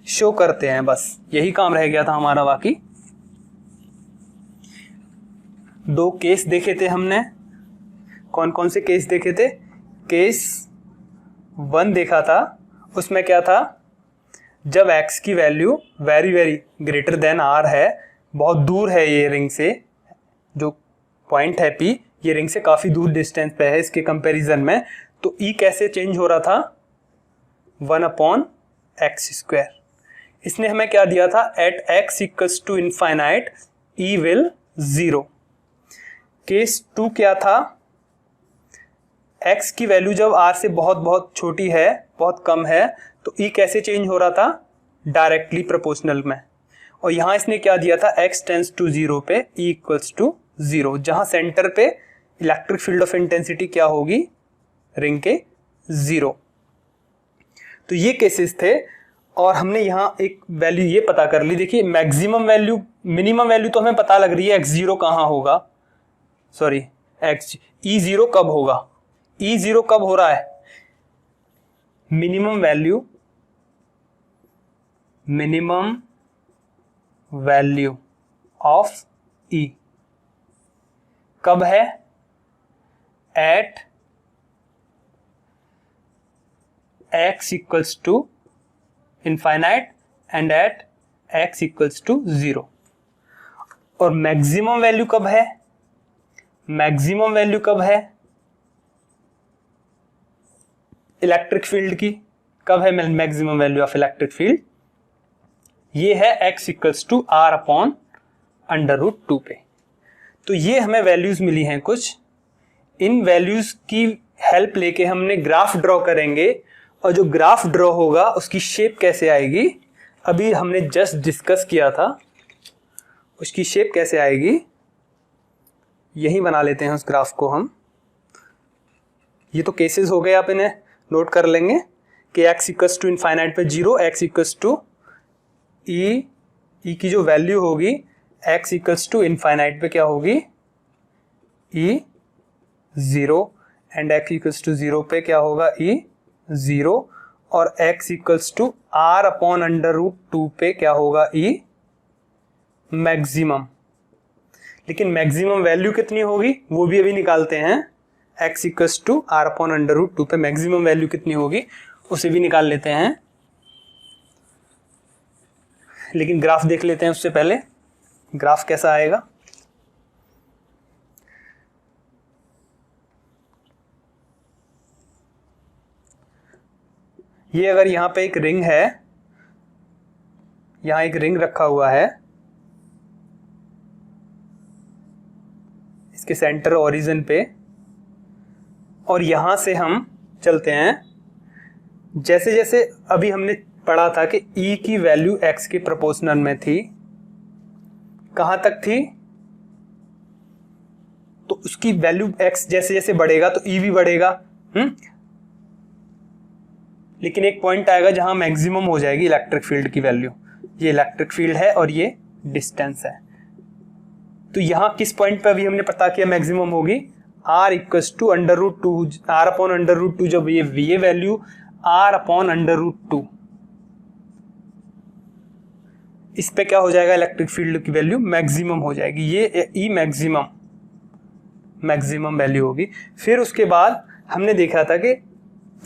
शो करते हैं, बस यही काम रह गया था हमारा। बाकी 2 केस देखे थे हमने। कौन कौन से केस देखे थे? केस 1 देखा था, उसमें क्या था, जब x की value very very greater than r है, बहुत दूर है ये रिंग से, जो पॉइंट है P ये रिंग से काफ़ी दूर डिस्टेंस पे है इसके कंपैरिजन में, तो E कैसे चेंज हो रहा था? 1 अपॉन एक्स स्क्वायर। इसने हमें क्या दिया था? At x equals to infinite E will 0। Case 2 क्या था? x की वैल्यू जब r से बहुत बहुत छोटी है, बहुत कम है, तो E कैसे चेंज हो रहा था? डायरेक्टली प्रोपोर्शनल में। और यहाँ इसने क्या दिया था? x टेंस टू 0 पे E इक्वल्स टू 0, जहाँ सेंटर पे इलेक्ट्रिक फील्ड ऑफ इंटेंसिटी क्या होगी? रिंग के 0। तो ये केसेस थे और हमने यहाँ एक वैल्यू ये पता कर ली। देखिए मैक्सिमम वैल्यू, मिनिमम वैल्यू तो हमें पता लग रही है x0 कहाँ होगा, सॉरी E0 कब होगा? E0 कब हो रहा है? मिनिमम वैल्यू ऑफ E कब है? At x equals to infinite and at x equals to 0। और मैक्सिमम वैल्यू कब है? मैक्सिमम वैल्यू कब है इलेक्ट्रिक फील्ड की? कब है maximum value of electric field? ये है x equals to r upon under root 2 पे। तो ये हमें वैल्यूज मिली हैं कुछ। इन वैल्यूज की हेल्प लेके हमने ग्राफ ड्रॉ करेंगे और जो ग्राफ ड्रॉ होगा उसकी शेप कैसे आएगी, अभी हमने जस्ट डिस्कस किया था। उसकी शेप कैसे आएगी यही बना लेते हैं उस ग्राफ को हम। ये तो केसेस हो गए, आप इन्हें नोट कर लेंगे कि x इक्वल्स टू इनफाइनाइट पे 0, x इक्वल्स टू E की जो वैल्यू होगी x इक्वल्स टू इनफाइनाइट पे क्या होगी? E0 and x equals to 0 पे क्या होगा? E0 और x equals to r upon under root 2 पे क्या होगा? E maximum. लेकिन मैक्सिमम वैल्यू कितनी होगी वो भी अभी निकालते हैं। x equals to r upon under root 2 पे मैक्सिमम वैल्यू कितनी होगी उसे भी निकाल लेते हैं। लेकिन ग्राफ देख लेते हैं उससे पहले। ग्राफ कैसा आएगा? ये अगर यहाँ पे एक रिंग है, यहाँ एक रिंग रखा हुआ है, इसके सेंटर ओरिजिन पे, और यहां से हम चलते हैं। जैसे जैसे अभी हमने पढ़ा था कि E की वैल्यू x के प्रोपोर्शनल में थी, कहां तक थी? तो उसकी वैल्यू x जैसे जैसे बढ़ेगा तो E भी बढ़ेगा। लेकिन एक पॉइंट आएगा जहां मैक्सिमम हो जाएगी इलेक्ट्रिक फील्ड की वैल्यू। ये इलेक्ट्रिक फील्ड है और ये डिस्टेंस है। तो यहां किस पॉइंट पे अभी हमने पता किया मैक्सिमम होगी? r equals to under root 2, r upon under root 2, जब ये value r upon under root 2, इस पे क्या हो जाएगा? इलेक्ट्रिक फील्ड की वैल्यू मैक्सिमम हो जाएगी। ये E मैक्सिमम वैल्यू होगी। फिर उसके बाद हमने देखा था कि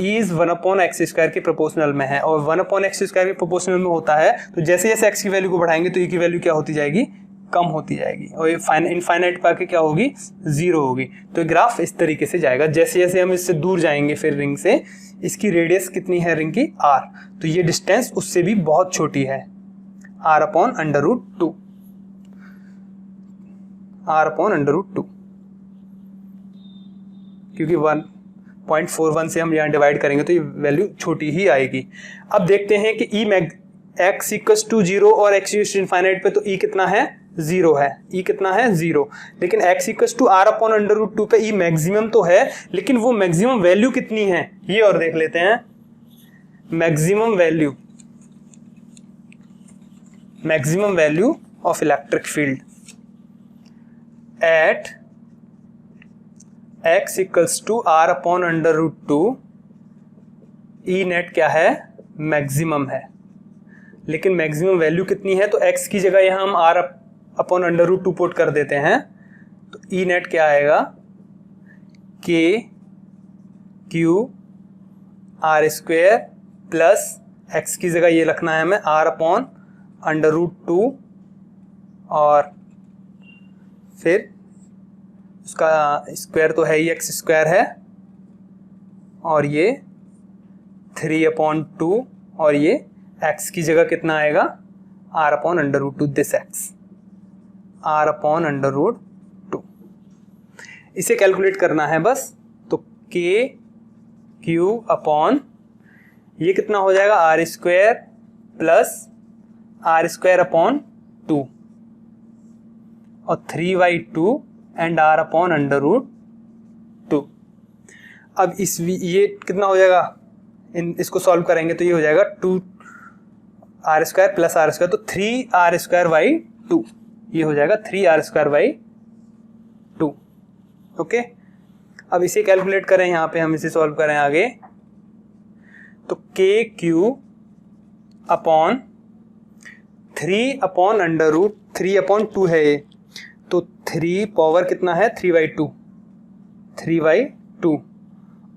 E is 1 upon x square के प्रोपोर्शनल में है, और 1 अपॉन एक्स स्क्वायर के प्रोपोर्शनल में होता है तो जैसे जैसे x की वैल्यू को बढ़ाएंगे तो E की वैल्यू क्या होती जाएगी? कम होती जाएगी, और ये इनफाइनाइट पाके क्या होगी? 0 होगी। तो ग्राफ इस तरीके से जाएगा। जैसे जैसे हम इससे दूर जाएंगे फिर रिंग से, इसकी रेडियस कितनी है रिंग की? r, तो ये डिस्टेंस उससे भी बहुत छोटी है, r upon under root 2, r upon under root 2, क्योंकि 0.41 से हम यहाँ डिवाइड करेंगे तो ये वैल्यू छोटी ही आएगी। अब देखते हैं कि ई x इक्वल्स टू 0 और x यूज इनफाइनाइट पे तो e कितना है, 0 है। e कितना है, 0। लेकिन x equals to r upon under root 2 पे e मैक्सिमम तो है, लेकिन वो मैक्सिमम वैल्यू कितनी है ये और देख लेते हैं। Maximum value of electric field at x equals to r upon under root 2, E net क्या है, मैक्सिमम है। लेकिन मैक्सिमम वैल्यू कितनी है, तो x की जगह यहाँ हम r upon under root 2 put कर देते हैं, तो ई नेट क्या आएगा, k q r square plus x की जगह ये रखना है हमें r अपॉन अंडर रूट 2 और फिर उसका स्क्वायर तो है ही, x स्क्वायर है और ये 3/2 और ये x की जगह कितना आएगा, r upon under root 2 this x, r upon under root 2। इसे कैलकुलेट करना है बस, तो k q अपॉन ये कितना हो जाएगा, r square plus r square upon 2 और 3/2 and r upon under root 2। अब ये कितना हो जाएगा, इसको सॉल्व करेंगे तो ये हो जाएगा 2r square plus r square, तो 3r स्क्वायर बाई 2, ये हो जाएगा 3r स्क्वायर बाई 2। ओके, अब इसे कैलकुलेट करें, यहाँ पे हम इसे सॉल्व करें आगे, तो k q upon 3 upon under root 3/2 है ये, तो 3 पावर कितना है, 3/2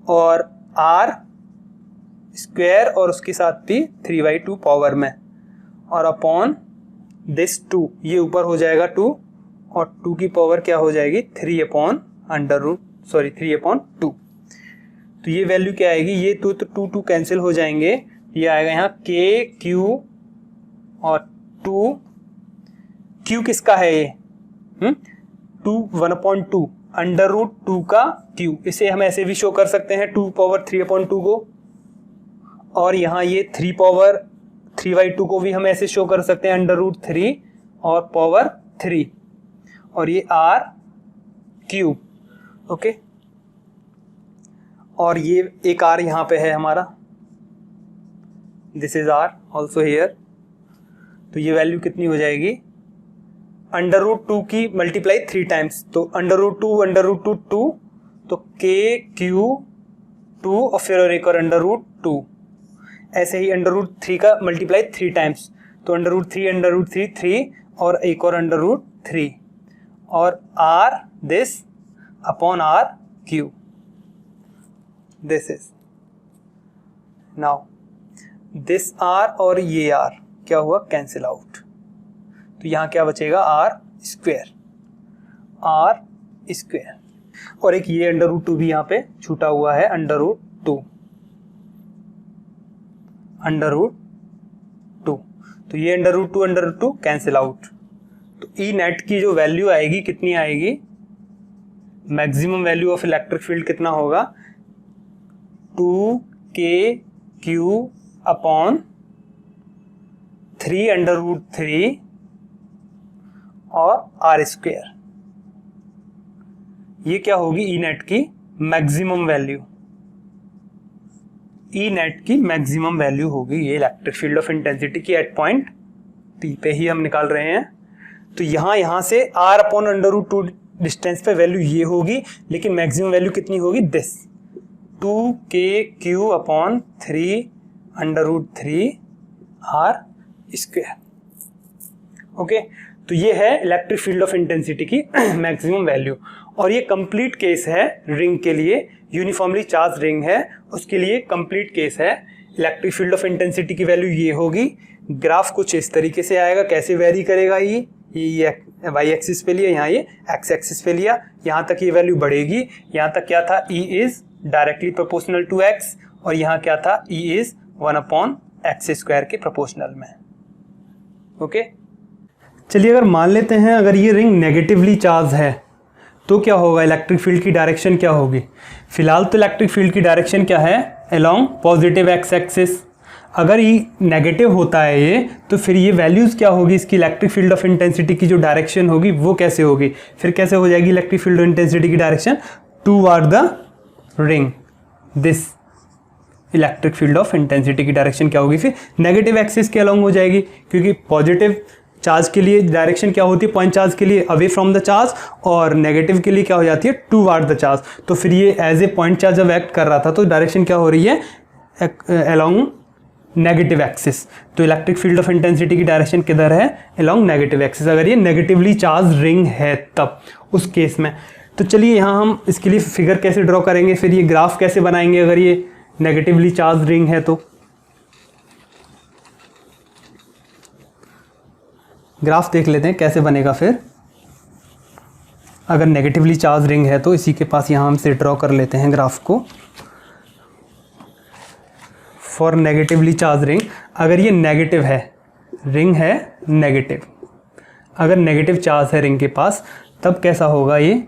और r स्क्वायर और उसके साथ भी 3/2 पावर में और अपॉन दिस 2, ये ऊपर हो जाएगा 2 और 2 की पावर क्या हो जाएगी, 3/2। तो ये वैल्यू क्या आएगी, ये 2 कैंसिल हो जाएंगे, ये आएगा यहाँ k q और 2 q किसका है ये, 1/2 अंडर रूट 2 का q, इसे हम ऐसे भी शो कर सकते हैं 2 पावर 3/2 को, और यहाँ ये 3 पावर 3/2 को भी हम ऐसे शो कर सकते हैं अंडर रूट 3 और पावर 3, और ये r क्यूब। ओके, और ये एक r यहाँ पे है हमारा, this is r also here, तो ये वैल्यू कितनी हो जाएगी, अंडर रूट 2 की मल्टीप्लाई 3 टाइम्स, तो अंडर रूट 2 तो k q 2 और फिर एक और अंडर रूट 2, ऐसे ही अंडर रूट 3 का मल्टीप्लाई 3 टाइम्स, तो अंडर रूट 3 और एक और अंडर रूट 3 और r this upon r Q, this is now this r और ये r क्या हुआ, कैंसिल आउट, तो यहाँ क्या बचेगा, r स्क्वायर और एक ये अंडर रूट 2 भी यहाँ पे छूटा हुआ है, अंडर रूट 2, तो ये अंडर रूट 2 कैंसिल आउट, तो ई नेट की जो वैल्यू आएगी कितनी आएगी, maximum value of electric field कितना होगा, 2kq अपॉन 3 अंडर रूट 3 और r स्क्वायर, ये क्या होगी, ई नेट की मैक्सिमम वैल्यू, ई नेट की मैक्सिमम वैल्यू होगी, ये इलेक्ट्रिक फील्ड ऑफ इंटेंसिटी की एट पॉइंट P पे ही हम निकाल रहे हैं। तो यहाँ से r upon under root 2 distance पे वैल्यू ये होगी, लेकिन मैक्सिमम वैल्यू कितनी होगी, this 2kq upon 3 under root 3 r square. Okay, तो ये है इलेक्ट्रिक फील्ड ऑफ इंटेंसिटी की मैक्सिमम वैल्यू, और ये कंप्लीट केस है रिंग के लिए, यूनिफॉर्मली चार्ज रिंग है उसके लिए कंप्लीट केस है। इलेक्ट्रिक फील्ड ऑफ इंटेंसिटी की वैल्यू ये होगी, ग्राफ कुछ इस तरीके से आएगा, कैसे वेरी करेगा, ये वाई एक्सिस पे लिया, यहाँ ये एक्स एक्सिस पे लिया, यहाँ तक ये वैल्यू बढ़ेगी, यहाँ तक क्या था, E is directly proportional to x, और यहाँ क्या था, E इज 1/x स्क्वायर के प्रोपोर्शनल में। ओके, चलिए अगर मान लेते हैं अगर ये रिंग नेगेटिवली चार्ज है तो क्या होगा, इलेक्ट्रिक फील्ड की डायरेक्शन क्या होगी। फिलहाल तो इलेक्ट्रिक फील्ड की डायरेक्शन क्या है, अलोंग पॉजिटिव एक्स एक्सिस। अगर ये नेगेटिव होता है ये, तो फिर ये वैल्यूज़ क्या होगी इसकी, इलेक्ट्रिक फील्ड ऑफ इंटेंसिटी की जो डायरेक्शन होगी वो कैसे होगी, फिर कैसे हो जाएगी इलेक्ट्रिक फील्ड ऑफ इंटेंसिटी की direction toward the ring. This electric field of intensity की डायरेक्शन क्या होगी, फिर नेगेटिव एक्सिस के अलोंग हो जाएगी, क्योंकि पॉजिटिव चार्ज के लिए डायरेक्शन क्या होती है, पॉइंट चार्ज के लिए अवे फ्रॉम द चार्ज, और नेगेटिव के लिए क्या हो जाती है, टूवर्ड द चार्ज। तो फिर ये एज ए पॉइंट चार्ज जब एक्ट कर रहा था तो डायरेक्शन क्या हो रही है, अलोंग नेगेटिव एक्सिस। तो इलेक्ट्रिक फील्ड ऑफ इंटेंसिटी की डायरेक्शन किधर है, अलोंग नेगेटिव एक्सिस। अगर ये नेगेटिवली चार्ज रिंग है तब उस केस में। तो चलिए यहाँ हम इसके लिए फिगर कैसे ड्रॉ करेंगे, फिर ये ग्राफ कैसे बनाएंगे अगर ये नेगेटिवली चार्ज रिंग है तो। ग्राफ देख लेते हैं कैसे बनेगा फिर। अगर नेगेटिवली चार्ज रिंग है तो इसी के पास यहाँ हम से ड्रॉ कर लेते हैं ग्राफ को। फॉर नेगेटिवली चार्ज रिंग, अगर ये नेगेटिव है, रिंग है नेगेटिव, अगर नेगेटिव चार्ज है रिंग के पास, तब कैसा होगा ये,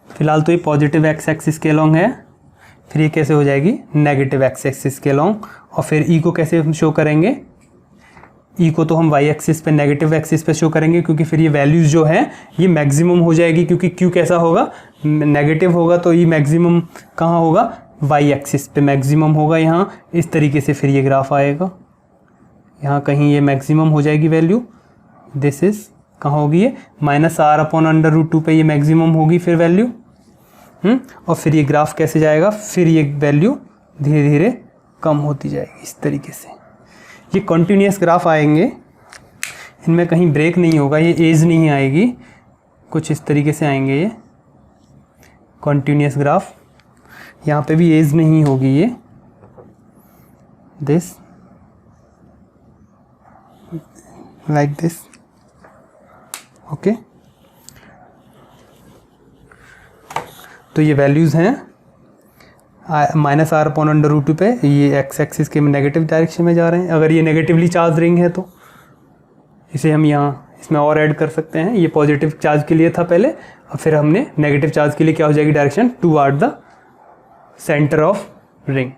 फिलहाल तो ये पॉजिटिव एक्स एक्सिस के अलोंग है, फिर ये कैसे हो जाएगी नेगेटिव एक्स एक्सिस के अलोंग। और फिर ई को कैसे हम शो करेंगे, ई को तो हम वाई एक्सिस पे, नेगेटिव एक्सिस पे शो करेंगे, क्योंकि फिर ये वैल्यूज़ जो है ये मैक्सिमम हो जाएगी, क्योंकि क्यू कैसा होगा, नेगेटिव होगा, तो ये मैक्सिमम कहाँ होगा, वाई एक्सिस पे मैक्सिमम होगा यहाँ। इस तरीके से फिर ये ग्राफ आएगा, यहाँ कहीं ये मैक्सिमम हो जाएगी वैल्यू। दिस इज़ कहाँ होगी ये, -r/√2 पे ये मैक्सिमम होगी फिर वैल्यू। और फिर ये ग्राफ कैसे जाएगा, फिर ये वैल्यू धीरे धीरे कम होती जाएगी इस तरीके से। ये कॉन्टीन्यूस ग्राफ आएंगे, इनमें कहीं ब्रेक नहीं होगा, ये एज नहीं आएगी, कुछ इस तरीके से आएंगे ये कॉन्टीन्यूस ग्राफ। यहाँ पे भी एज नहीं होगी ये, दिस लाइक दिस, ओके। तो ये वैल्यूज़ हैं -r/√2 पे, ये एक्स एक्सिस के नेगेटिव डायरेक्शन में जा रहे हैं। अगर ये नेगेटिवली चार्ज रिंग है तो इसे हम यहाँ इसमें और ऐड कर सकते हैं। ये पॉजिटिव चार्ज के लिए था पहले, और फिर हमने नेगेटिव चार्ज के लिए क्या हो जाएगी direction, toward the centre of ring,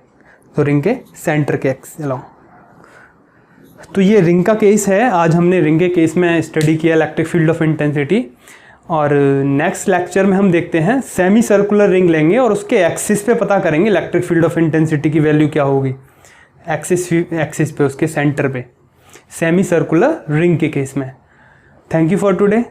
तो रिंग के सेंटर के एक्स अलोंग। तो ये रिंग का केस है। आज हमने रिंग के केस में स्टडी किया इलेक्ट्रिक फील्ड ऑफ इंटेंसिटी, और नेक्स्ट लेक्चर में हम देखते हैं सेमी सर्कुलर रिंग लेंगे और उसके एक्सिस पे पता करेंगे इलेक्ट्रिक फील्ड ऑफ इंटेंसिटी की वैल्यू क्या होगी, एक्सिस पे, उसके सेंटर पे, सेमी सर्कुलर रिंग के केस में। Thank you for today.